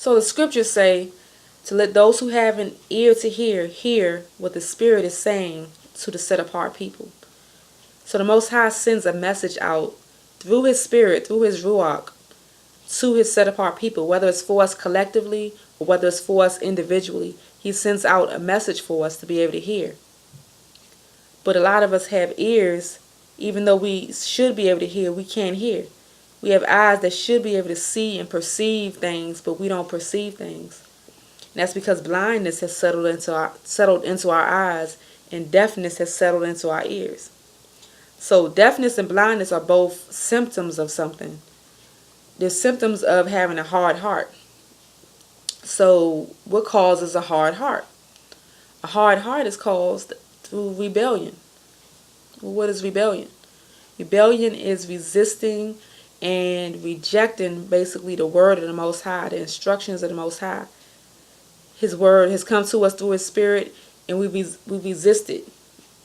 So the scriptures say to let those who have an ear to hear what the Spirit is saying to the set apart people. So the Most High sends a message out through His Spirit, through His Ruach, to His set apart people, whether it's for us collectively or whether it's for us individually. He sends out a message for us to be able to hear. But a lot of us have ears, even though we should be able to hear, we can't hear. We have eyes that should be able to see and perceive things, but we don't perceive things. And that's because blindness has settled into our eyes, and deafness has settled into our ears. So deafness and blindness are both symptoms of something. They're symptoms of having a hard heart. So what causes a hard heart? A hard heart is caused through rebellion. Well, what is rebellion? Rebellion is resisting and rejecting basically the word of the Most High, the instructions of the Most High. His word has come to us through His Spirit, and we resist it.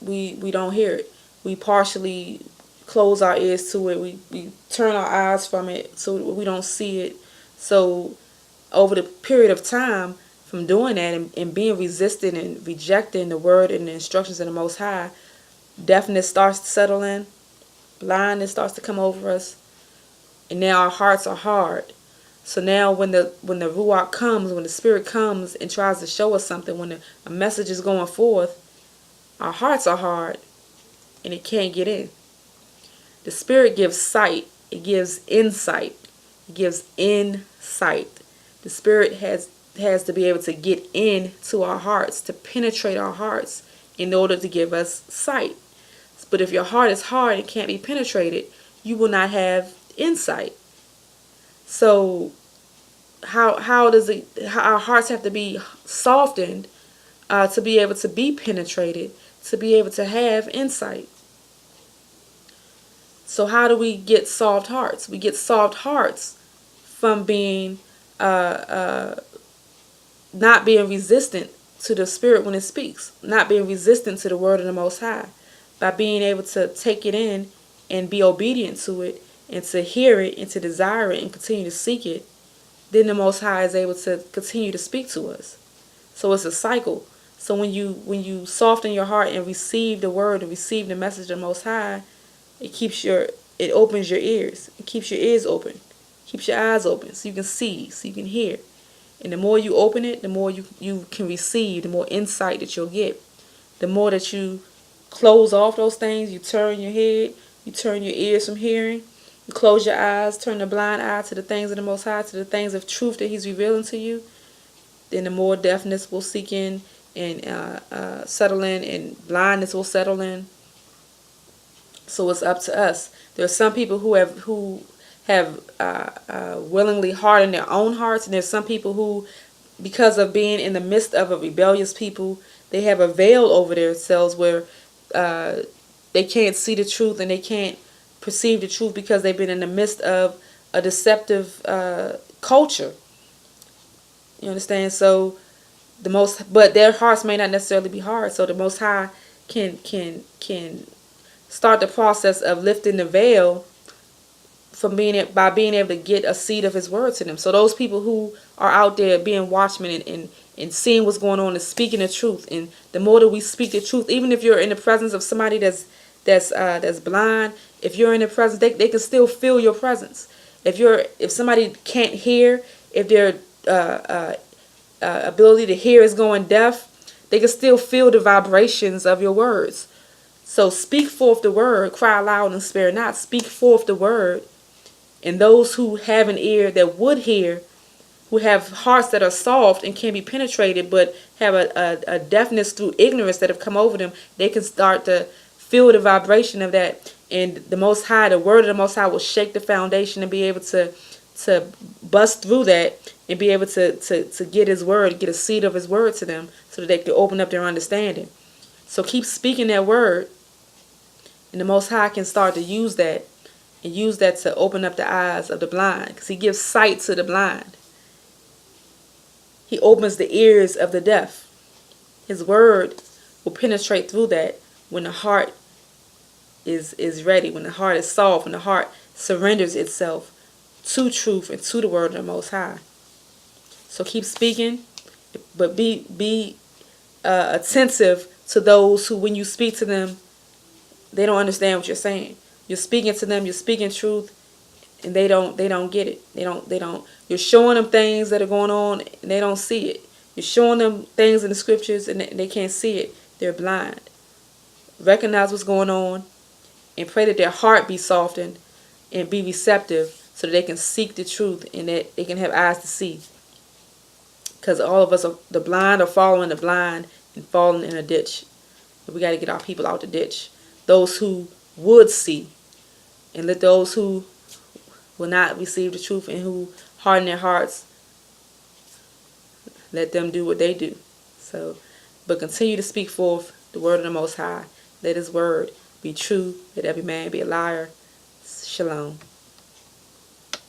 We don't hear it. We partially close our ears to it. We turn our eyes from it so we don't see it. So over the period of time from doing that and being resistant and rejecting the word and the instructions of the Most High, deafness starts to settle in. Blindness starts to come over us. And now our hearts are hard. So now when the Ruach comes, when the Spirit comes and tries to show us something, when a message is going forth, our hearts are hard and it can't get in. The Spirit gives sight. It gives insight. It gives insight. The Spirit has to be able to get into our hearts, to penetrate our hearts in order to give us sight. But if your heart is hard and can't be penetrated, you will not have insight. So how our hearts have to be softened to be able to be penetrated, to be able to have insight. So how do we get soft hearts? We get soft hearts from being not being resistant to the Spirit when it speaks, not being resistant to the word of the Most High, by being able to take it in and be obedient to it and to hear it and to desire it and continue to seek it. Then the Most High is able to continue to speak to us. So it's a cycle. So when you soften your heart and receive the word and receive the message of the Most High, it opens your ears. It keeps your ears open. Keeps your eyes open so you can see, so you can hear. And the more you open it, the more you can receive, the more insight that you'll get. The more that you close off those things, you turn your head, you turn your ears from hearing, you close your eyes, turn the blind eye to the things of the Most High, to the things of truth that He's revealing to you, then the more deafness will seek in and settle in, and blindness will settle in. So it's up to us. There are some people who have willingly hardened their own hearts, and there's some people who, because of being in the midst of a rebellious people, they have a veil over themselves where they can't see the truth and they can't perceive the truth because they've been in the midst of a deceptive culture. You understand? So but their hearts may not necessarily be hard. So the Most High can start the process of lifting the veil from by being able to get a seed of His word to them. So those people who are out there being watchmen and seeing what's going on and speaking the truth, and the more that we speak the truth, even if you're in the presence of somebody that's blind, if you're in the presence, they can still feel your presence. If somebody can't hear, if their ability to hear is going deaf, they can still feel the vibrations of your words. So speak forth the word, cry loud and spare not. Speak forth the word. And those who have an ear that would hear, who have hearts that are soft and can be penetrated, but have a deafness through ignorance that have come over them, they can start to feel the vibration of that. And the Most High, the word of the Most High will shake the foundation and be able to bust through that and be able to get His word, get a seed of His word to them so that they can open up their understanding. So keep speaking that word, and the Most High can start to use that and use that to open up the eyes of the blind, because He gives sight to the blind. He opens the ears of the deaf. His word will penetrate through that when the heart is ready, when the heart is soft, when the heart surrenders itself to truth and to the word of the Most High. So keep speaking, but be attentive to those who, when you speak to them, they don't understand what you're saying. You're speaking to them, you're speaking truth, and they don't get it. They don't. You're showing them things that are going on, and they don't see it. You're showing them things in the scriptures, and they can't see it. They're blind. Recognize what's going on, and pray that their heart be softened and be receptive, so that they can seek the truth and that they can have eyes to see. Because all of us, the blind are following the blind and falling in a ditch. We got to get our people out the ditch. Those who would see, and let those who will not receive the truth and who harden their hearts, let them do what they do. So, but continue to speak forth the word of the Most High. Let His word be true. Let every man be a liar. Shalom.